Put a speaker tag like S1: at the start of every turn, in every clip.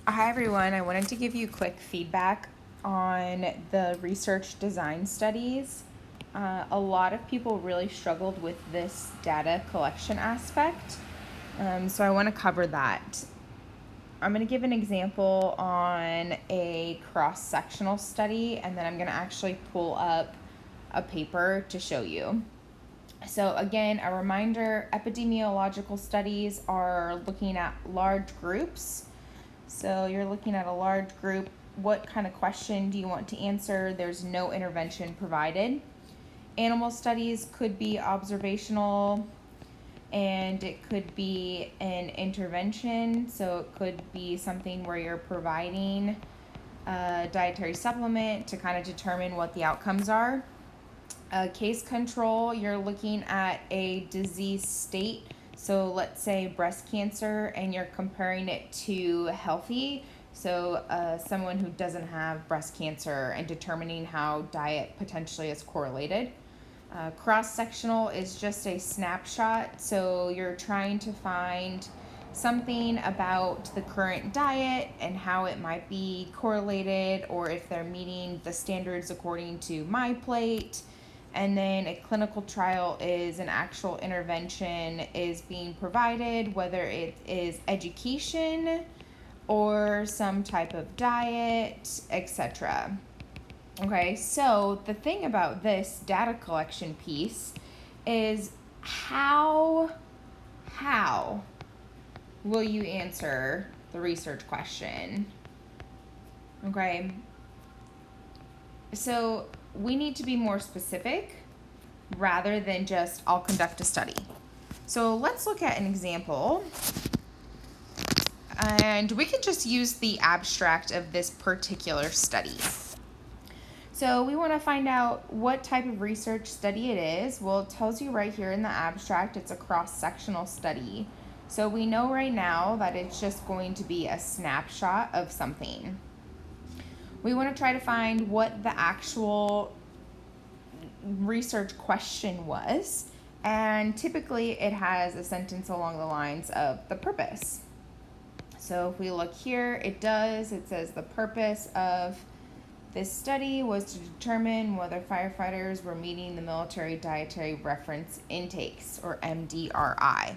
S1: Hi everyone, I wanted to give you quick feedback on the research design studies. A lot of people really struggled with this data collection aspect, so I want to cover that. I'm going to give an example on a cross-sectional study, and then I'm going to actually pull up a paper to show you. So again, a reminder, epidemiological studies are looking at large groups. So you're looking at a large group. What kind of question do you want to answer? There's no intervention provided. Animal studies could be observational and it could be an intervention. So it could be something where you're providing a dietary supplement to kind of determine what the outcomes are. Case control, you're looking at a disease state. So let's say breast cancer, and you're comparing it to healthy. So someone who doesn't have breast cancer and determining how diet potentially is correlated. Cross-sectional is just a snapshot. So you're trying to find something about the current diet and how it might be correlated, or if they're meeting the standards according to my plate. And then a clinical trial is an actual intervention is being provided, whether it is education or some type of diet, etc. Okay, so the thing about this data collection piece is how will you answer the research question? Okay, so we need to be more specific rather than just I'll conduct a study. So let's look at an example, and we can just use the abstract of this particular study. So we want to find out what type of research study it is. Well, it tells you right here in the abstract it's a cross-sectional study. So we know right now that it's just going to be a snapshot of something. We want to try to find what the actual research question was, and typically it has a sentence along the lines of the purpose. So if we look here, it says the purpose of this study was to determine whether firefighters were meeting the military dietary reference intakes, or MDRI.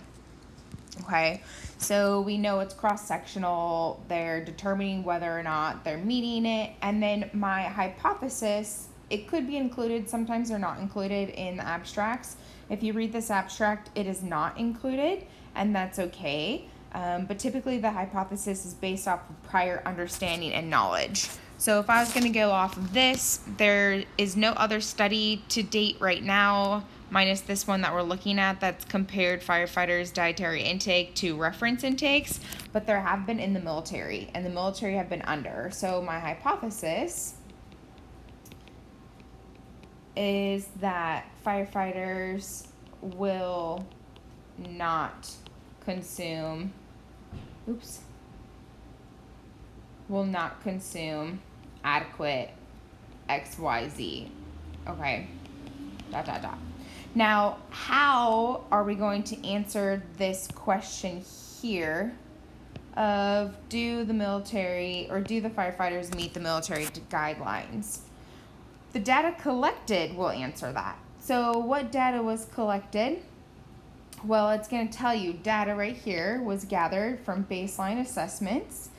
S1: Okay, so we know it's cross-sectional. They're determining whether or not they're meeting it. And then my hypothesis, it could be included. Sometimes they're not included in the abstracts. If you read this abstract, it is not included, and that's okay. But typically the hypothesis is based off of prior understanding and knowledge. So if I was going to go off of this, there is no other study to date right now, minus this one that we're looking at, that's compared firefighters' dietary intake to reference intakes, but there have been in the military, and the military have been under. So my hypothesis is that firefighters will not consume adequate XYZ. Okay. ... Now, how are we going to answer this question here of do the military or do the firefighters meet the military guidelines? The data collected will answer that. So what data was collected? Well, it's going to tell you data right here was gathered from baseline assessments,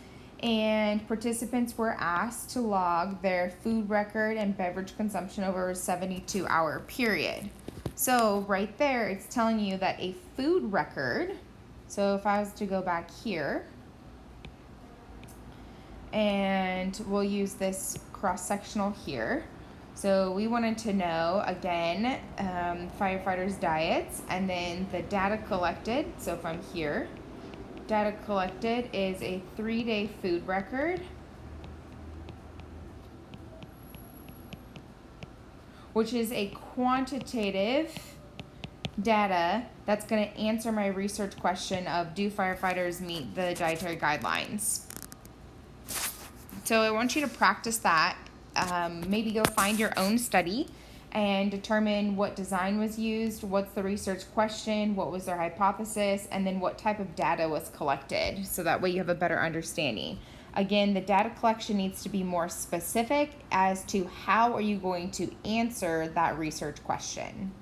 S1: and participants were asked to log their food record and beverage consumption over a 72-hour period. So right there, it's telling you that a food record, so if I was to go back here, and we'll use this cross-sectional here. So we wanted to know, again, firefighters' diets, and then the data collected. So if I'm here, data collected is a 3-day food record, which is a quantitative data that's going to answer my research question of do firefighters meet the dietary guidelines. So I want you to practice that. Maybe go find your own study and determine what design was used, what's the research question, what was their hypothesis, and then what type of data was collected, so that way you have a better understanding. Again, the data collection needs to be more specific as to how are you going to answer that research question.